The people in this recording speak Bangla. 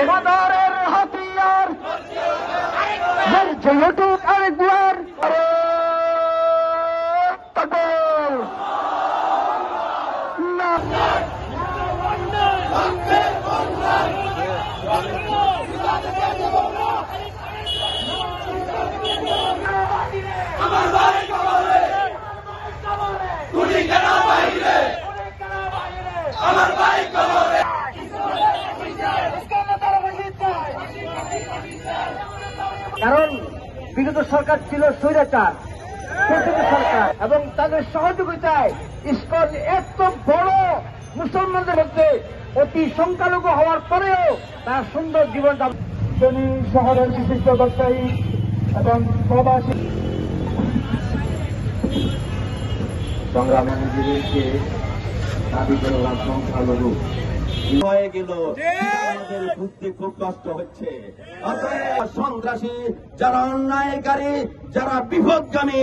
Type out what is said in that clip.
বেগাদারের হাতিয়ার যেহেতুক আরেকবার কারণ বিগত সরকার ছিল স্বৈরাচার সরকার এবং তাদের সহযোগিতায় ইসকন এত বড় মুসলমানদের মধ্যে অতি সংখ্যালঘু হওয়ার পরেও তার সুন্দর জীবন যাপন শহরের বিশিষ্ট ব্যবসায়ী এবং প্রবাসী সংগ্রামের নিজেদেরকে দাবি করে ওরা সংখ্যালঘু হয়ে গেল। আমাদের বুঝতে খুব কষ্ট হচ্ছে। সন্ত্রাসী যারা অন্যায়কারী, যারা বিপদগামী,